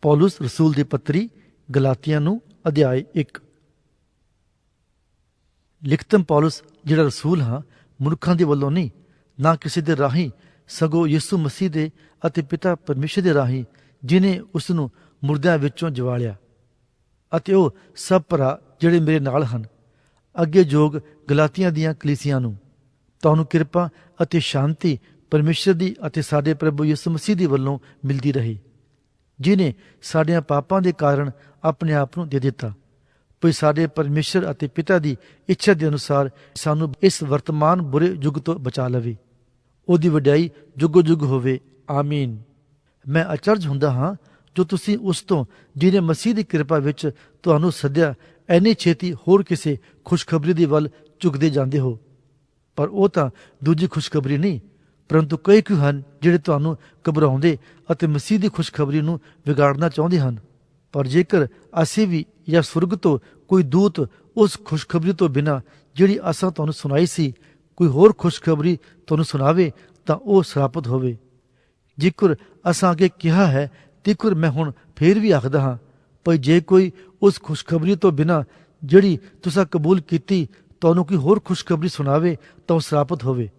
ਪੌਲੁਸ ਰਸੂਲ ਦੀ ਪੱਤਰੀ ਗਲਾਤੀਆਂ ਨੂੰ ਅਧਿਆਇ 1। ਲਿਖਤਮ ਪੌਲੁਸ ਜਿਹੜਾ ਰਸੂਲ ਹਾਂ, ਮਨੁੱਖਾਂ ਦੇ ਵੱਲੋਂ ਨਹੀਂ, ਨਾ ਕਿਸੇ ਦੇ ਰਾਹੀਂ, ਸਗੋਂ ਯਿਸੂ ਮਸੀਹ ਦੇ ਅਤੇ ਪਿਤਾ ਪਰਮੇਸ਼ਰ ਦੇ ਰਾਹੀਂ, ਜਿਨੇ ਉਸ ਨੂੰ ਮੁਰਦਿਆਂ ਵਿੱਚੋਂ ਜਵਾਲਿਆ, ਅਤੇ ਉਹ ਸਭ ਭਰਾ ਜਿਹੜੇ ਮੇਰੇ ਨਾਲ ਹਨ। ਅੱਗੇ ਜੋਗ ਗਲਾਤੀਆਂ ਦੀਆਂ ਕਲੀਸਿਆਂ ਨੂੰ ਤੁਹਾਨੂੰ ਕਿਰਪਾ ਅਤੇ ਸ਼ਾਂਤੀ ਪਰਮੇਸ਼ਰ ਦੀ ਅਤੇ ਸਾਡੇ ਪ੍ਰਭੂ ਯਿਸੂ ਮਸੀਹ ਦੀ ਵੱਲੋਂ ਮਿਲਦੀ ਰਹੀ, ਜਿਨੇ ਸਾਡਿਆਂ ਪਾਪਾਂ ਦੇ ਕਾਰਨ ਆਪਣੇ ਆਪ ਨੂੰ ਦੇ ਦਿੱਤਾ, ਭਈ ਸਾਡੇ ਪਰਮੇਸ਼ਰ ਅਤੇ ਪਿਤਾ ਦੀ ਇੱਛਾ ਦੇ ਅਨੁਸਾਰ ਸਾਨੂੰ ਇਸ ਵਰਤਮਾਨ ਬੁਰੇ ਯੁੱਗ ਤੋਂ ਬਚਾ ਲਵੇ। ਉਹਦੀ ਵਡਿਆਈ ਜੁਗੋ ਜੁਗ ਹੋਵੇ, ਆਮੀਨ। ਮੈਂ ਅਚਰਜ ਹੁੰਦਾ ਹਾਂ ਜੋ ਤੁਸੀਂ ਉਸ ਤੋਂ ਜਿਹਨੇ ਮਸੀਹ ਦੀ ਕਿਰਪਾ ਵਿੱਚ ਤੁਹਾਨੂੰ ਸੱਦਿਆ ਐਨੀ ਛੇਤੀ ਹੋਰ ਕਿਸੇ ਖੁਸ਼ਖਬਰੀ ਦੇ ਵੱਲ ਝੁਕਦੇ ਜਾਂਦੇ ਹੋ। ਪਰ ਉਹ ਤਾਂ ਦੂਜੀ ਖੁਸ਼ਖਬਰੀ ਨਹੀਂ, ਪਰੰਤੂ ਕਈ ਕੁ ਹਨ ਜਿਹੜੇ ਤੁਹਾਨੂੰ ਘਬਰਾਉਂਦੇ ਅਤੇ ਮਸੀਹ ਦੀ ਖੁਸ਼ਖਬਰੀ ਨੂੰ ਵਿਗਾੜਨਾ ਚਾਹੁੰਦੇ ਹਨ। ਪਰ ਜੇਕਰ ਅਸੀਂ ਵੀ ਜਾਂ ਸੁਰਗ ਤੋਂ ਕੋਈ ਦੂਤ ਉਸ ਖੁਸ਼ਖਬਰੀ ਤੋਂ ਬਿਨਾਂ ਜਿਹੜੀ ਅਸਾਂ ਤੁਹਾਨੂੰ ਸੁਣਾਈ ਸੀ ਕੋਈ ਹੋਰ ਖੁਸ਼ਖਬਰੀ ਤੁਹਾਨੂੰ ਸੁਣਾਵੇ ਤਾਂ ਉਹ ਸਰਾਪਤ ਹੋਵੇ। ਜੇਕਰ ਅਸਾਂ ਅੱਗੇ ਕਿਹਾ ਹੈ ਤਿਕਰ ਮੈਂ ਹੁਣ ਫੇਰ ਵੀ ਆਖਦਾ ਹਾਂ, ਭਈ ਜੇ ਕੋਈ ਉਸ ਖੁਸ਼ਖਬਰੀ ਤੋਂ ਬਿਨਾਂ ਜਿਹੜੀ ਤੁਸੀਂ ਕਬੂਲ ਕੀਤੀ ਤੁਹਾਨੂੰ ਕੋਈ ਹੋਰ ਖੁਸ਼ਖਬਰੀ ਸੁਣਾਵੇ ਤਾਂ ਉਹ ਸਰਾਪਤ ਹੋਵੇ।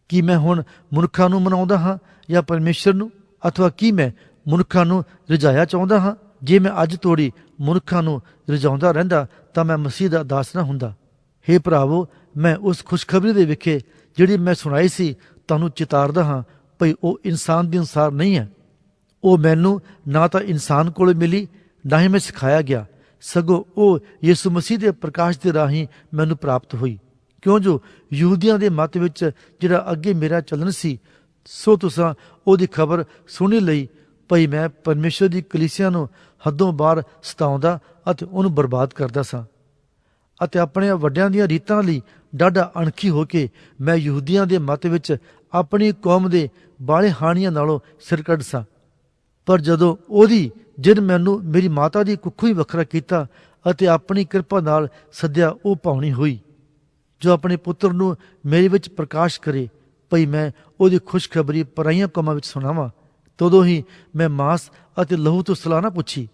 ਕੀ ਮੈਂ ਹੁਣ ਮਨੁੱਖਾਂ ਨੂੰ ਮਨਾਉਂਦਾ ਹਾਂ ਜਾਂ ਪਰਮੇਸ਼ਰ ਨੂੰ, ਅਥਵਾ ਕੀ ਮੈਂ ਮਨੁੱਖਾਂ ਨੂੰ ਰਿਝਾਇਆ ਚਾਹੁੰਦਾ ਹਾਂ? ਜੇ ਮੈਂ ਅੱਜ ਤੋੜੀ ਮਨੁੱਖਾਂ ਨੂੰ ਰਿਝਾਉਂਦਾ ਰਹਿੰਦਾ ਤਾਂ ਮੈਂ ਮਸੀਹ ਦਾ ਦਾਸ ਨਾ ਹੁੰਦਾ। ਹੇ ਭਰਾਵੋ, ਮੈਂ ਉਸ ਖੁਸ਼ਖਬਰੀ ਦੇ ਵਿਖੇ ਜਿਹੜੀ ਮੈਂ ਸੁਣਾਈ ਸੀ ਤੁਹਾਨੂੰ ਚਿਤਾਰਦਾ ਹਾਂ, ਭਈ ਉਹ ਇਨਸਾਨ ਦੇ ਅਨੁਸਾਰ ਨਹੀਂ ਹੈ। ਉਹ ਮੈਨੂੰ ਨਾ ਤਾਂ ਇਨਸਾਨ ਕੋਲ ਮਿਲੀ, ਨਾ ਹੀ ਮੈਂ ਸਿਖਾਇਆ ਗਿਆ, ਸਗੋਂ ਉਹ ਯਿਸੂ ਮਸੀਹ ਦੇ ਪ੍ਰਕਾਸ਼ ਦੇ ਰਾਹੀਂ ਮੈਨੂੰ ਪ੍ਰਾਪਤ ਹੋਈ। ਕਿਉਂ ਜੋ ਯਹੂਦੀਆਂ ਦੇ ਮਤ ਵਿੱਚ ਜਿਹੜਾ ਅੱਗੇ ਮੇਰਾ ਚੱਲਣ ਸੀ, ਸੋ ਤੁਸਾਂ ਉਹਦੀ ਖਬਰ ਸੁਣੀ ਲਈ, ਭਈ ਮੈਂ ਪਰਮੇਸ਼ਰ ਦੀ ਕਲੀਸਿਆ ਨੂੰ ਹੱਦੋਂ ਬਾਹਰ ਸਤਾਉਂਦਾ ਅਤੇ ਉਹਨੂੰ ਬਰਬਾਦ ਕਰਦਾ ਸਾਂ, ਅਤੇ ਆਪਣੇ ਵੱਡਿਆਂ ਦੀਆਂ ਰੀਤਾਂ ਲਈ ਡਾਢਾ ਅਣਖੀ ਹੋ ਕੇ ਮੈਂ ਯਹੂਦੀਆਂ ਦੇ ਮਤ ਵਿੱਚ ਆਪਣੀ ਕੌਮ ਦੇ ਬਾਲੇ ਹਾਣੀਆਂ ਨਾਲੋਂ ਸਿਰ ਕੱਢ ਸਾਂ। ਪਰ ਜਦੋਂ ਉਹਦੀ ਜਿਨ ਮੈਨੂੰ ਮੇਰੀ ਮਾਤਾ ਦੀ ਕੁੱਖੋਂ ਹੀ ਵੱਖਰਾ ਕੀਤਾ ਅਤੇ ਆਪਣੀ ਕਿਰਪਾ ਨਾਲ ਸੱਦਿਆ, ਉਹ ਪਾਉਣੀ ਹੋਈ ਜੋ ਆਪਣੇ ਪੁੱਤਰ ਨੂੰ ਮੇਰੇ ਵਿੱਚ ਪ੍ਰਕਾਸ਼ ਕਰੇ, ਭਈ ਮੈਂ ਉਹਦੀ ਖੁਸ਼ਖਬਰੀ ਪਰਾਈਆਂ ਕੌਮਾਂ ਵਿੱਚ ਸੁਣਾਵਾਂ। ਤਦੋਂ ਹੀ ਮੈਂ ਮਾਸ ਅਤੇ ਲਹੂ ਤੋਂ ਸਲਾਹ ਨਾ ਪੁੱਛੀ,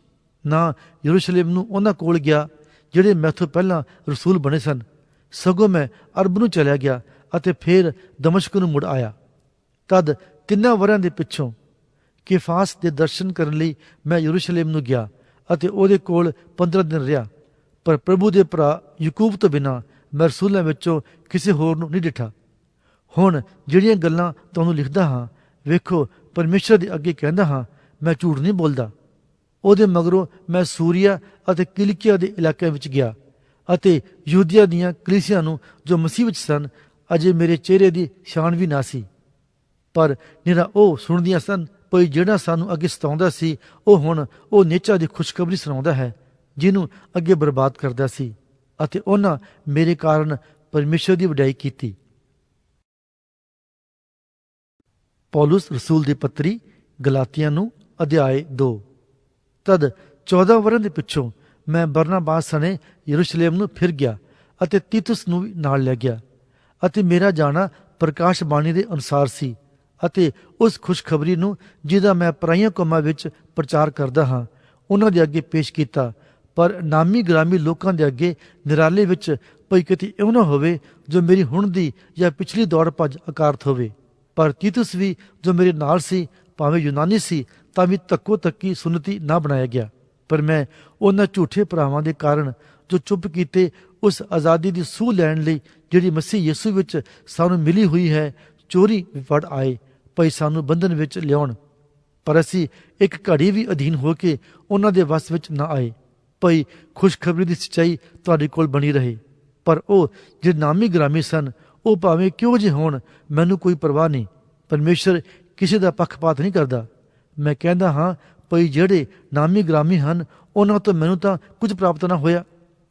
ਨਾ ਯਰੂਸ਼ਲਮ ਨੂੰ ਉਹਨਾਂ ਕੋਲ ਗਿਆ ਜਿਹੜੇ ਮੈਥੋਂ ਪਹਿਲਾਂ ਰਸੂਲ ਬਣੇ ਸਨ, ਸਗੋਂ ਮੈਂ ਅਰਬ ਨੂੰ ਚਲਿਆ ਗਿਆ ਅਤੇ ਫੇਰ ਦਮਸ਼ਕ ਨੂੰ ਮੁੜ ਆਇਆ। ਤਦ 3 ਵਰ੍ਹਿਆਂ ਦੇ ਪਿੱਛੋਂ ਕੇਫਾਸ ਦੇ ਦਰਸ਼ਨ ਕਰਨ ਲਈ ਮੈਂ ਯਰੂਸ਼ਲਮ ਨੂੰ ਗਿਆ ਅਤੇ ਉਹਦੇ ਕੋਲ 15 ਦਿਨ ਰਿਹਾ। ਪਰ ਪ੍ਰਭੂ ਦੇ ਭਰਾ ਯਕੂਬ ਤੋਂ ਬਿਨਾਂ ਮੈਂ ਰਸੂਲਾਂ ਵਿੱਚੋਂ ਕਿਸੇ ਹੋਰ ਨੂੰ ਨਹੀਂ ਡਿਠਾ। ਹੁਣ ਜਿਹੜੀਆਂ ਗੱਲਾਂ ਤੁਹਾਨੂੰ ਲਿਖਦਾ ਹਾਂ, ਵੇਖੋ ਪਰਮੇਸ਼ਰ ਦੇ ਅੱਗੇ ਕਹਿੰਦਾ ਹਾਂ, ਮੈਂ ਝੂਠ ਨਹੀਂ ਬੋਲਦਾ। ਉਹਦੇ ਮਗਰੋਂ ਮੈਂ ਸੂਰੀਆ ਅਤੇ ਕਿਲਿਕਿਆ ਦੇ ਇਲਾਕਿਆਂ ਵਿੱਚ ਗਿਆ ਅਤੇ ਯਹੂਦੀਆਂ ਦੀਆਂ ਕਲੀਸਿਆਂ ਨੂੰ ਜੋ ਮਸੀਹ ਵਿੱਚ ਸਨ ਅਜੇ ਮੇਰੇ ਚਿਹਰੇ ਦੀ ਸ਼ਾਨ ਵੀ ਨਾ ਸੀ, ਪਰ ਨਿਰਾ ਉਹ ਸੁਣਦੀਆਂ ਸਨ, ਭਈ ਜਿਹੜਾ ਸਾਨੂੰ ਅੱਗੇ ਸਤਾਉਂਦਾ ਸੀ ਉਹ ਹੁਣ ਉਹ ਨੇਚਾ ਦੀ ਖੁਸ਼ਖਬਰੀ ਸੁਣਾਉਂਦਾ ਹੈ ਜਿਹਨੂੰ ਅੱਗੇ ਬਰਬਾਦ ਕਰਦਾ ਸੀ, ਅਤੇ ਉਹਨਾਂ ਮੇਰੇ ਕਾਰਨ ਪਰਮੇਸ਼ਰ ਦੀ ਵਡਿਆਈ ਕੀਤੀ। ਪੌਲੁਸ ਰਸੂਲ ਦੀ ਪੱਤਰੀ ਗਲਾਤੀਆਂ ਨੂੰ ਅਧਿਆਇ 2। ਤਦ 14 ਵਰ੍ਹਿਆਂ ਦੇ ਪਿੱਛੋਂ ਮੈਂ ਬਰਨਬਾਸ ਸਣੇ ਯਰੂਸ਼ਲਮ ਨੂੰ ਫਿਰ ਗਿਆ ਅਤੇ ਤੀਤੁਸ ਨੂੰ ਵੀ ਨਾਲ ਲੈ ਗਿਆ, ਅਤੇ ਮੇਰਾ ਜਾਣਾ ਪ੍ਰਕਾਸ਼ ਬਾਣੀ ਦੇ ਅਨੁਸਾਰ ਸੀ ਅਤੇ ਉਸ ਖੁਸ਼ਖਬਰੀ ਨੂੰ ਜਿਹਦਾ ਮੈਂ ਪਰਾਈਆਂ ਕੌਮਾਂ ਵਿੱਚ ਪ੍ਰਚਾਰ ਕਰਦਾ ਹਾਂ ਉਹਨਾਂ ਦੇ ਅੱਗੇ ਪੇਸ਼ ਕੀਤਾ, ਪਰ ਨਾਮੀ ਗ੍ਰਾਮੀ ਲੋਕਾਂ ਦੇ ਅੱਗੇ ਨਿਰਾਲੇ ਵਿੱਚ, ਭਈ ਕਿਤੇ ਇਉਂ ਨਾ ਹੋਵੇ ਜੋ ਮੇਰੀ ਹੁਣ ਦੀ ਜਾਂ ਪਿਛਲੀ ਦੌੜ ਭੱਜ ਅਕਾਰਤ ਹੋਵੇ। ਪਰ ਤੀਤੁਸ ਵੀ ਜੋ ਮੇਰੇ ਨਾਲ ਸੀ, ਭਾਵੇਂ ਯੂਨਾਨੀ ਸੀ, ਤਾਂ ਵੀ ਧੱਕੋ ਧੱਕੀ ਸੁਨਤੀ ਨਾ ਬਣਾਇਆ ਗਿਆ। ਪਰ ਮੈਂ ਉਹਨਾਂ ਝੂਠੇ ਭਰਾਵਾਂ ਦੇ ਕਾਰਨ ਜੋ ਚੁੱਪ ਕੀਤੇ ਉਸ ਆਜ਼ਾਦੀ ਦੀ ਸੂਹ ਲੈਣ ਲਈ ਜਿਹੜੀ ਮਸੀਹ ਯਿਸੂ ਵਿੱਚ ਸਾਨੂੰ ਮਿਲੀ ਹੋਈ ਹੈ, ਚੋਰੀ ਵੜ ਆਏ, ਭਈ ਸਾਨੂੰ ਬੰਧਨ ਵਿੱਚ ਲਿਆਉਣ। ਪਰ ਅਸੀਂ ਇੱਕ ਘੜੀ ਵੀ ਅਧੀਨ ਹੋ ਕੇ ਉਹਨਾਂ ਦੇ ਵੱਸ ਵਿੱਚ ਨਾ ਆਏ, ਭਈ ਖੁਸ਼ਖਬਰੀ ਦੀ ਸੱਚਾਈ ਤੁਹਾਡੇ ਕੋਲ ਬਣੀ ਰਹੇ। ਪਰ ਉਹ ਜਿਹੜੇ ਨਾਮੀ ਗ੍ਰਾਮੀ ਸਨ, ਉਹ ਭਾਵੇਂ ਕਿਉਂ ਜਿਹੇ ਹੋਣ, ਮੈਨੂੰ ਕੋਈ ਪਰਵਾਹ ਨਹੀਂ। ਪਰਮੇਸ਼ਰ ਕਿਸੇ ਦਾ ਪੱਖਪਾਤ ਨਹੀਂ ਕਰਦਾ। ਮੈਂ ਕਹਿੰਦਾ ਹਾਂ, ਭਈ ਜਿਹੜੇ ਨਾਮੀ ਗ੍ਰਾਮੀ ਹਨ ਉਹਨਾਂ ਤੋਂ ਮੈਨੂੰ ਤਾਂ ਕੁਝ ਪ੍ਰਾਪਤ ਨਾ ਹੋਇਆ,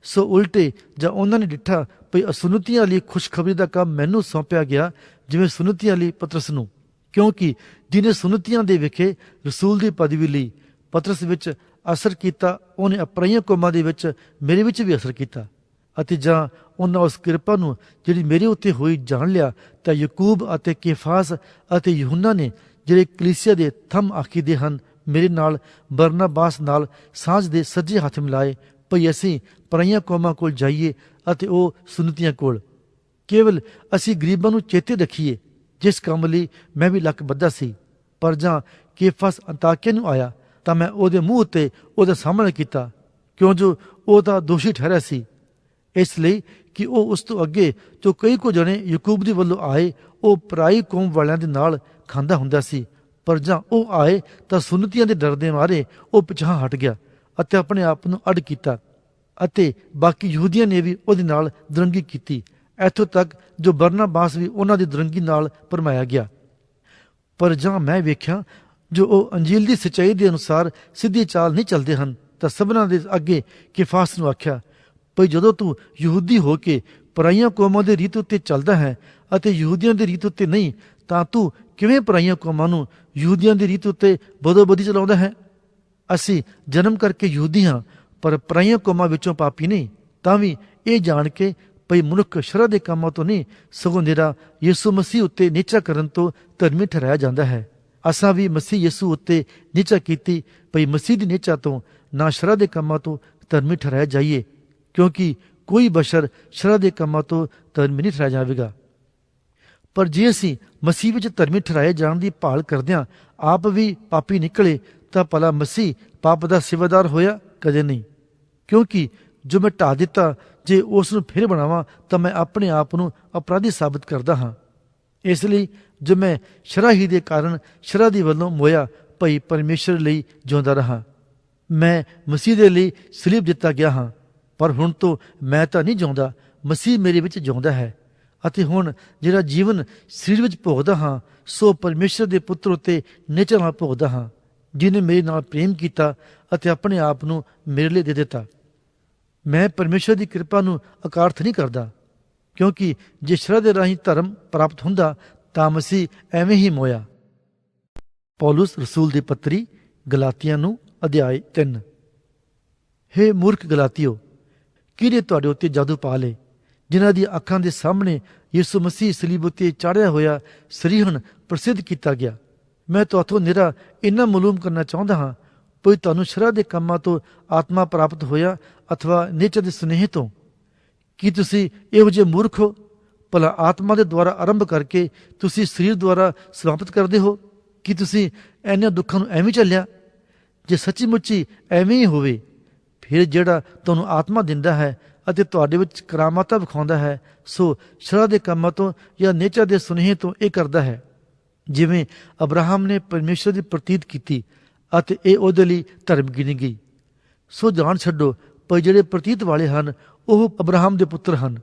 ਸੋ ਉਲਟੇ ਜਾਂ ਉਹਨਾਂ ਨੇ ਡਿੱਠਾ ਭਈ ਅਸੁਨਤੀਆਂ ਲਈ ਖੁਸ਼ਖਬਰੀ ਦਾ ਕੰਮ ਮੈਨੂੰ ਸੌਂਪਿਆ ਗਿਆ, ਜਿਵੇਂ ਸੁਨਤੀਆਂ ਲਈ ਪਤਰਸ ਨੂੰ। ਕਿਉਂਕਿ ਜਿਹਨੇ ਸੁਨਤੀਆਂ ਦੇ ਵਿਖੇ ਰਸੂਲ ਦੀ ਪਦਵੀ ਲਈ ਪਤਰਸ ਵਿੱਚ ਅਸਰ ਕੀਤਾ, ਉਹਨੇ ਅਪਰਾਈਆਂ ਕੌਮਾਂ ਦੇ ਵਿੱਚ ਮੇਰੇ ਵਿੱਚ ਵੀ ਅਸਰ ਕੀਤਾ। ਅਤੇ ਜਾਂ ਉਹਨਾਂ ਉਸ ਕਿਰਪਾ ਨੂੰ ਜਿਹੜੀ ਮੇਰੇ ਉੱਤੇ ਹੋਈ ਜਾਣ ਲਿਆ, ਤਾਂ ਯਕੂਬ ਅਤੇ ਕੇਫਾਸ ਅਤੇ ਯਹੂਨਾ ਨੇ ਜਿਹੜੇ ਕਲੀਸਿਆ ਦੇ ਥੰਮ ਆਖੀਦੇ ਹਨ ਮੇਰੇ ਨਾਲ ਬਰਨਬਾਸ ਨਾਲ ਸਾਂਝ ਦੇ ਸੱਜੇ ਹੱਥ ਮਿਲਾਏ ਭਈ ਅਸੀਂ ਪਰਾਈਆਂ ਕੌਮਾਂ ਕੋਲ ਜਾਈਏ ਅਤੇ ਉਹ ਸੁਨਤੀਆਂ ਕੋਲ। ਕੇਵਲ ਅਸੀਂ ਗਰੀਬਾਂ ਨੂੰ ਚੇਤੇ ਰੱਖੀਏ, ਜਿਸ ਕੰਮ ਲਈ ਮੈਂ ਵੀ ਲੱਕ ਬੱਧਾ ਸੀ। ਪਰ ਜਾਂ ਕੇਫਸ ਅੰਤਾਕਿਆ ਨੂੰ ਆਇਆ ਤਾਂ ਮੈਂ ਉਹਦੇ ਮੂੰਹ ਉੱਤੇ ਉਹਦਾ ਸਾਹਮਣਾ ਕੀਤਾ, ਕਿਉਂ ਜੋ ਉਹ ਤਾਂ ਦੋਸ਼ੀ ਠਹਿਰਿਆ ਸੀ। ਇਸ ਲਈ ਕਿ ਉਹ ਉਸ ਤੋਂ ਅੱਗੇ ਜੋ ਕਈ ਕੁ ਜਣੇ ਯਾਕੂਬ ਦੇ ਵੱਲੋਂ ਆਏ, ਉਹ ਪਰਾਈ ਕੌਮ ਵਾਲਿਆਂ ਦੇ ਨਾਲ ਖਾਂਦਾ ਹੁੰਦਾ ਸੀ। ਪਰ ਜਾਂ ਉਹ ਆਏ ਤਾਂ ਸੁਨਤੀਆਂ ਦੇ ਡਰ ਦੇ ਮਾਰੇ ਉਹ ਪਿਛਾਂਹ ਹਟ ਗਿਆ ਅਤੇ ਆਪਣੇ ਆਪ ਨੂੰ ਅੱਡ ਕੀਤਾ, ਅਤੇ ਬਾਕੀ ਯਹੂਦੀਆਂ ਨੇ ਵੀ ਉਹਦੇ ਨਾਲ ਦਰੰਗੀ ਕੀਤੀ, ਇੱਥੋਂ ਤੱਕ ਜੋ ਬਰਨਬਾਸ ਵੀ ਉਹਨਾਂ ਦੀ ਦਰੰਗੀ ਨਾਲ ਭਰਮਾਇਆ ਗਿਆ। ਪਰ ਜਾਂ ਮੈਂ ਵੇਖਿਆ ਜੋ ਉਹ ਅੰਜੀਲ ਦੀ ਸੱਚਾਈ ਦੇ ਅਨੁਸਾਰ ਸਿੱਧੀ ਚਾਲ ਨਹੀਂ ਚੱਲਦੇ ਹਨ, ਤਾਂ ਸਭਨਾਂ ਦੇ ਅੱਗੇ ਕਿਫਾਸ ਨੂੰ ਆਖਿਆ ਭਈ ਜਦੋਂ ਤੂੰ ਯਹੂਦੀ ਹੋ ਕੇ ਪਰਾਈਆਂ ਕੌਮਾਂ ਦੇ ਰੀਤ ਉੱਤੇ ਚੱਲਦਾ ਹੈ ਅਤੇ ਯਹੂਦੀਆਂ ਦੇ ਰੀਤ ਉੱਤੇ ਨਹੀਂ, ਤਾਂ ਤੂੰ ਕਿਵੇਂ ਪਰਾਈਆਂ ਕੌਮਾਂ ਨੂੰ ਯਹੂਦੀਆਂ ਦੀ ਰੀਤ ਉੱਤੇ ਬਦੋਬਦੀ ਚਲਾਉਂਦਾ ਹੈ? ਅਸੀਂ ਜਨਮ ਕਰਕੇ ਯਹੂਦੀ ਹਾਂ, ਪਰ ਪਰਾਈਆਂ ਕੌਮਾਂ ਵਿੱਚੋਂ ਪਾਪੀ ਨਹੀਂ। ਤਾਂ ਵੀ ਇਹ ਜਾਣ ਕੇ ਭਈ ਮਨੁੱਖ ਸ਼ਰਅ ਦੇ ਕੰਮਾਂ ਤੋਂ ਨਹੀਂ, ਸਗੋਂ ਨਿਰਾ ਯਿਸੂ ਮਸੀਹ ਉੱਤੇ ਨਿਚਾ ਕਰਨ ਤੋਂ ਧਰਮੀ ਠਹਿਰਾਇਆ ਜਾਂਦਾ ਹੈ। ਅਸਾਂ ਵੀ ਮਸੀਹ ਯਿਸੂ ਉੱਤੇ ਨਿਚਾ ਕੀਤੀ ਭਈ ਮਸੀਹ ਦੀ ਨਿਚਾ ਤੋਂ ਨਾ ਸ਼ਰਅ ਦੇ ਕੰਮਾਂ ਤੋਂ ਧਰਮੀ ਠਹਿਰਾਇਆ ਜਾਈਏ, ਕਿਉਂਕਿ ਕੋਈ ਬਸ਼ਰ ਸ਼ਰਅ ਦੇ ਕੰਮਾਂ ਤੋਂ ਧਰਮੀ ਨਹੀਂ ਠਹਿਰਾਇਆ ਜਾਵੇਗਾ। ਪਰ ਜੇ ਅਸੀਂ ਮਸੀਹ ਵਿੱਚ ਧਰਮੀ ਠਹਿਰਾਏ ਜਾਣ ਦੀ ਭਾਲ ਕਰਦਿਆਂ ਆਪ ਵੀ ਪਾਪੀ ਨਿਕਲੇ, ਤਾਂ ਭਲਾ ਮਸੀਹ ਪਾਪ ਦਾ ਸੇਵਾਦਾਰ ਹੋਇਆ? ਕਦੇ ਨਹੀਂ। ਕਿਉਂਕਿ ਜੋ ਮੈਂ ਢਾਹ ਦਿੱਤਾ, ਜੇ ਉਸ ਨੂੰ ਫਿਰ ਬਣਾਵਾਂ ਤਾਂ ਮੈਂ ਆਪਣੇ ਆਪ ਨੂੰ ਅਪਰਾਧੀ ਸਾਬਤ ਕਰਦਾ ਹਾਂ। ਇਸ ਲਈ ਜੋ ਮੈਂ ਸ਼ਰਅ ਹੀ ਦੇ ਕਾਰਨ ਸ਼ਰਅ ਦੀ ਵੱਲੋਂ ਮੋਇਆ ਭਈ ਪਰਮੇਸ਼ਰ ਲਈ ਜਿਉਂਦਾ ਰਹਾ। ਮੈਂ ਮਸੀਹ ਦੇ ਲਈ ਸਲੀਬ ਦਿੱਤਾ ਗਿਆ ਹਾਂ, ਪਰ ਹੁਣ ਤੋਂ ਮੈਂ ਤਾਂ ਨਹੀਂ ਜਿਉਂਦਾ, ਮਸੀਹ ਮੇਰੇ ਵਿੱਚ ਜਿਉਂਦਾ ਹੈ। ਅਤੇ ਹੁਣ ਜਿਹੜਾ ਜੀਵਨ ਸਰੀਰ ਵਿੱਚ ਭੋਗਦਾ ਹਾਂ, ਸੋ ਪਰਮੇਸ਼ਰ ਦੇ ਪੁੱਤਰ ਉੱਤੇ ਨਿਚਾ ਨਾਲ ਭੋਗਦਾ ਹਾਂ, ਜਿਹਨੇ ਮੇਰੇ ਨਾਲ ਪ੍ਰੇਮ ਕੀਤਾ ਅਤੇ ਆਪਣੇ ਆਪ ਨੂੰ ਮੇਰੇ ਲਈ ਦੇ ਦਿੱਤਾ। ਮੈਂ ਪਰਮੇਸ਼ਰ ਦੀ ਕਿਰਪਾ ਨੂੰ ਅਕਾਰਥ ਨਹੀਂ ਕਰਦਾ, ਕਿਉਂਕਿ ਜੇ ਸ਼ਰਅ ਦੇ ਰਾਹੀਂ ਧਰਮ ਪ੍ਰਾਪਤ ਹੁੰਦਾ ਤਾਂ ਮਸੀਹ ਐਵੇਂ ਹੀ ਮੋਇਆ। ਪੌਲੁਸ ਰਸੂਲ ਦੀ ਪੱਤਰੀ ਗਲਾਤੀਆਂ ਨੂੰ ਅਧਿਆਇ 3। ਹੇ ਮੂਰਖ ਗਲਾਤੀਓ, ਕਿਹਨੇ ਤੁਹਾਡੇ ਉੱਤੇ ਜਾਦੂ ਪਾ ਲਏ, ਜਿਨ੍ਹਾਂ ਦੀ ਅੱਖਾਂ ਦੇ ਸਾਹਮਣੇ ਯਿਸੂ ਮਸੀਹ ਸਲੀਬ ਉੱਤੇ ਚਾੜਿਆ ਹੋਇਆ ਸਰੀਹਣ ਪ੍ਰਸਿੱਧ ਕੀਤਾ ਗਿਆ। ਮੈਂ ਤੁਹਾਥੋਂ ਨਿਰਾ ਇੰਨਾ ਮਾਲੂਮ ਕਰਨਾ ਚਾਹੁੰਦਾ ਹਾਂ ਭਈ ਤੁਹਾਨੂੰ ਸ਼ਰਅ ਦੇ ਕੰਮਾਂ ਤੋਂ ਆਤਮਾ ਪ੍ਰਾਪਤ ਹੋਇਆ ਅਥਵਾ ਨਿਚੇ ਦੇ ਸੁਨੇਹੇ ਤੋਂ। ਕੀ ਤੁਸੀਂ ਇਹੋ ਜਿਹੇ ਮੂਰਖ ਹੋ? ਭਲਾ ਆਤਮਾ ਦੇ ਦੁਆਰਾ ਆਰੰਭ ਕਰਕੇ ਤੁਸੀਂ ਸਰੀਰ ਦੁਆਰਾ ਸਮਾਪਤ ਕਰਦੇ ਹੋ? ਕੀ ਤੁਸੀਂ ਇੰਨੇ ਦੁੱਖਾਂ ਨੂੰ ਐਵੇਂ ਝੱਲਿਆ? ਜੇ ਸੱਚੀ ਮੁੱਚੀ ਐਵੇਂ ਹੀ ਹੋਵੇ, ਫਿਰ ਜਿਹੜਾ ਤੁਹਾਨੂੰ ਆਤਮਾ ਦਿੰਦਾ ਹੈ ਅਤੇ ਤੁਹਾਡੇ ਵਿੱਚ ਕਰਾਮਾਤਾਂ ਵਿਖਾਉਂਦਾ ਹੈ, ਸੋ ਸ਼ਰਅ ਦੇ ਕੰਮਾਂ ਤੋਂ ਜਾਂ ਨਿਚਾ ਦੇ ਸੁਨੇਹੇ ਤੋਂ ਇਹ ਕਰਦਾ ਹੈ। ਜਿਵੇਂ ਅਬਰਾਹਮ ਨੇ ਪਰਮੇਸ਼ਰ ਦੀ ਪ੍ਰਤੀਤ ਕੀਤੀ ਅਤੇ ਇਹ ਉਹਦੇ ਲਈ ਧਰਮ ਗਿਣੀ ਗਈ। ਸੋ ਜਾਣ ਛੱਡੋ ਪਰ ਜਿਹੜੇ ਪ੍ਰਤੀਤ ਵਾਲੇ ਹਨ ਉਹ ਅਬਰਾਹਮ ਦੇ ਪੁੱਤਰ ਹਨ,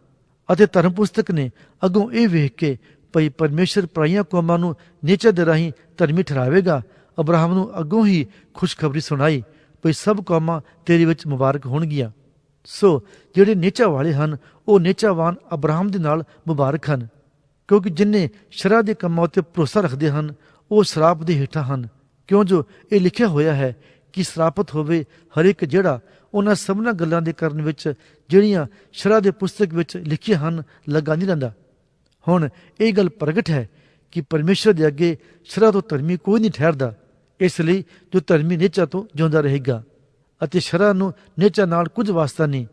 ਅਤੇ ਧਰਮ ਪੁਸਤਕ ਨੇ ਅੱਗੋਂ ਇਹ ਵੇਖ ਕੇ ਭਈ ਪਰਮੇਸ਼ਰ ਪਰਾਈਆਂ ਕੌਮਾਂ ਨੂੰ ਨਿਚਾ ਦੇ ਰਾਹੀਂ ਧਰਮੀ ਠਹਿਰਾਵੇਗਾ, ਅਬਰਾਹਮ ਨੂੰ ਅੱਗੋਂ ਹੀ ਖੁਸ਼ਖਬਰੀ ਸੁਣਾਈ ਭਈ ਸਭ ਕੌਮਾਂ ਤੇਰੇ ਵਿੱਚ ਮੁਬਾਰਕ ਹੋਣਗੀਆਂ। ਸੋ ਜਿਹੜੇ ਨਿਚਾ ਵਾਲੇ ਹਨ ਉਹ ਨਿਚਾਵਾਨ ਅਬਰਾਹਮ ਦੇ ਨਾਲ ਮੁਬਾਰਕ ਹਨ, ਕਿਉਂਕਿ ਜਿਨ੍ਹਾਂ ਸ਼ਰਅ ਦੇ ਕੰਮਾਂ ਉੱਤੇ ਭਰੋਸਾ ਰੱਖਦੇ ਹਨ ਉਹ ਸ਼ਰਾਪ ਦੇ ਹੇਠਾਂ ਹਨ, ਕਿਉਂ ਜੋ ਇਹ ਲਿਖਿਆ ਹੋਇਆ ਹੈ ਕਿ ਸ਼ਰਾਪਤ ਹੋਵੇ ਹਰ ਇੱਕ ਜਿਹੜਾ ਉਹਨਾਂ ਸਭਨਾਂ ਗੱਲਾਂ ਦੇ ਕਰਨ ਵਿੱਚ ਜਿਹੜੀਆਂ ਸ਼ਰਅ ਦੇ ਪੁਸਤਕ ਵਿੱਚ ਲਿਖੀਆਂ ਹਨ ਲੱਗਾ ਨਹੀਂ ਰਹਿੰਦਾ। ਹੁਣ ਇਹ ਗੱਲ ਪ੍ਰਗਟ ਹੈ ਕਿ ਪਰਮੇਸ਼ਰ ਦੇ ਅੱਗੇ ਸ਼ਰਅ ਤੋਂ ਧਰਮੀ ਕੋਈ ਨਹੀਂ ਠਹਿਰਦਾ। ਇਸ ਲਈ ਜੋ ਧਰਮੀ ਨਿਚਾ ਤੋਂ ਜਿਉਂਦਾ ਰਹੇਗਾ, ਅਤੇ ਸ਼ਰਅ ਨੂੰ ਨਿਚਾ ਨਾਲ ਕੁਝ ਵਾਸਤਾ ਨਹੀਂ,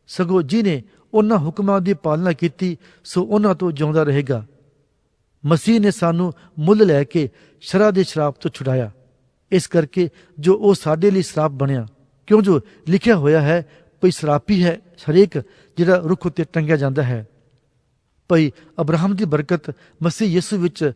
ਸਗੋਂ ਜਿਹਨੇ ਉਹਨਾਂ ਹੁਕਮਾਂ ਦੀ ਪਾਲਣਾ ਕੀਤੀ ਸੋ ਉਹਨਾਂ ਤੋਂ ਜਿਉਂਦਾ ਰਹੇਗਾ। ਮਸੀਹ ਨੇ ਸਾਨੂੰ ਮੁੱਲ ਲੈ ਕੇ ਸ਼ਰਅ ਦੇ ਸ਼ਰਾਪ ਤੋਂ ਛੁਡਾਇਆ, ਇਸ ਕਰਕੇ ਜੋ ਉਹ ਸਾਡੇ ਲਈ ਸ਼ਰਾਪ ਬਣਿਆ, ਕਿਉਂ ਜੋ ਲਿਖਿਆ ਹੋਇਆ ਹੈ ਭਈ ਸ਼ਰਾਪੀ ਹੈ ਹਰੇਕ ਜਿਹੜਾ ਰੁੱਖ ਉੱਤੇ ਟੰਗਿਆ ਜਾਂਦਾ ਹੈ। ਭਈ ਅਬਰਾਹਮ ਦੀ ਬਰਕਤ ਮਸੀਹ ਯਿਸੂ ਵਿੱਚ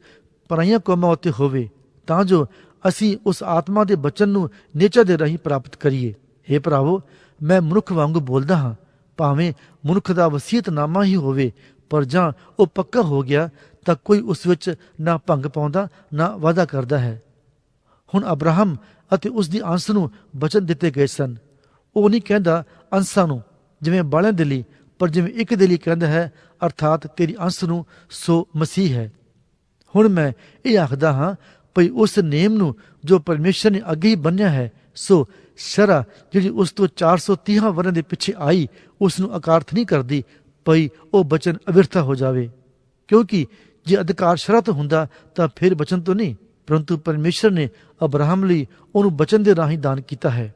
ਪਰਾਈਆਂ ਕੌਮਾਂ ਉੱਤੇ ਹੋਵੇ, ਤਾਂ ਜੋ ਅਸੀਂ ਉਸ ਆਤਮਾ ਦੇ ਬਚਨ ਨੂੰ ਨਿਚਾ ਦੇ ਰਾਹੀਂ ਪ੍ਰਾਪਤ ਕਰੀਏ। ਹੇ ਭਰਾਵੋ, ਮੈਂ ਮਨੁੱਖ ਵਾਂਗੂ ਬੋਲਦਾ ਹਾਂ, ਭਾਵੇਂ ਮਨੁੱਖ ਦਾ ਵਸੀਅਤਨਾਮਾ ਹੀ ਹੋਵੇ, ਪਰ ਜਾਂ ਉਹ ਪੱਕਾ ਹੋ ਗਿਆ ਤਾਂ ਕੋਈ ਉਸ ਵਿੱਚ ਨਾ ਭੰਗ ਪਾਉਂਦਾ ਨਾ ਵਾਅਦਾ ਕਰਦਾ ਹੈ। ਹੁਣ ਅਬਰਾਹਮ ਅਤੇ ਉਸ ਦੀ ਅੰਸ ਨੂੰ ਬਚਨ ਦਿੱਤੇ ਗਏ ਸਨ। ਉਹ ਨਹੀਂ ਕਹਿੰਦਾ ਅੰਸਾਂ ਨੂੰ ਜਿਵੇਂ ਬਾਲਿਆਂ ਦੇ ਲਈ, ਪਰ ਜਿਵੇਂ ਇੱਕ ਦੇ ਲਈ ਕਹਿੰਦਾ ਹੈ, ਅਰਥਾਤ ਤੇਰੀ ਅੰਸ ਨੂੰ, ਸੋ ਮਸੀਹ ਹੈ। ਹੁਣ ਮੈਂ ਇਹ ਆਖਦਾ ਹਾਂ ਭਈ ਉਸ ਨੇਮ ਨੂੰ ਜੋ ਪਰਮੇਸ਼ਰ ਨੇ ਅੱਗੇ ਹੀ ਬੰਨਿਆ ਹੈ, ਸੋ ਸ਼ਰਅ ਜਿਹੜੀ ਉਸ ਤੋਂ 430 ਵਰ੍ਹਿਆਂ ਦੇ ਪਿੱਛੇ ਆਈ ਉਸ ਨੂੰ ਅਕਾਰਥ ਨਹੀਂ ਕਰਦੀ ਭਈ ਉਹ ਬਚਨ ਅਵਿਰਥਾ ਹੋ ਜਾਵੇ। ਕਿਉਂਕਿ ਜੇ ਅਧਿਕਾਰ ਸ਼ਰਅ ਤੋਂ ਹੁੰਦਾ ਤਾਂ ਫਿਰ ਬਚਨ ਤੋਂ ਨਹੀਂ, ਪਰੰਤੂ ਪਰਮੇਸ਼ਰ ਨੇ ਅਬਰਾਹਮ ਲਈ ਉਹਨੂੰ ਬਚਨ ਦੇ ਰਾਹੀਂ ਦਾਨ ਕੀਤਾ ਹੈ।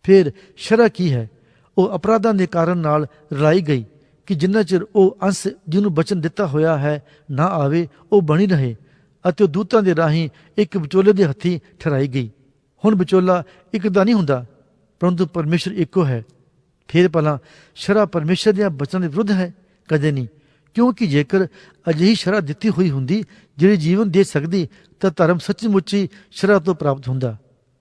ਫਿਰ ਸ਼ਰ੍ਹਾ ਕੀ ਹੈ? ਉਹ ਅਪਰਾਧਾਂ ਦੇ ਕਾਰਨ ਨਾਲ ਰਲਾਈ ਗਈ ਕਿ ਜਿੰਨਾ ਚਿਰ ਉਹ ਅੰਸ਼ ਜਿਹਨੂੰ ਬਚਨ ਦਿੱਤਾ ਹੋਇਆ ਹੈ ਨਾ ਆਵੇ, ਉਹ ਬਣੀ ਰਹੇ, ਅਤੇ ਉਹ ਦੂਤਾਂ ਦੇ ਰਾਹੀਂ ਇੱਕ ਵਿਚੋਲੇ ਦੇ ਹੱਥੀਂ ਠਹਿਰਾਈ ਗਈ। ਹੁਣ ਵਿਚੋਲਾ ਇੱਕ ਤਾਂ ਨਹੀਂ ਹੁੰਦਾ, ਪਰੰਤੂ ਪਰਮੇਸ਼ਰ ਇੱਕੋ ਹੈ। ਫਿਰ ਭਲਾ ਸ਼ਰ੍ਹਾ ਪਰਮੇਸ਼ਰ ਦੇ ਬਚਨ ਦੇ ਵਿਰੁੱਧ ਹੈ? ਕਦੇ ਨਹੀਂ, ਕਿਉਂਕਿ ਜੇਕਰ ਅਜਿਹੀ ਸ਼ਰ੍ਹਾ ਦਿੱਤੀ ਹੋਈ ਹੁੰਦੀ ਜਿਹੜੀ ਜੀਵਨ ਦੇ ਸਕਦੀ ਤਾਂ ਧਰਮ ਸੱਚੀ-ਮੁੱਚੀ ਸ਼ਰ੍ਹਾ ਤੋਂ ਪ੍ਰਾਪਤ ਹੁੰਦਾ।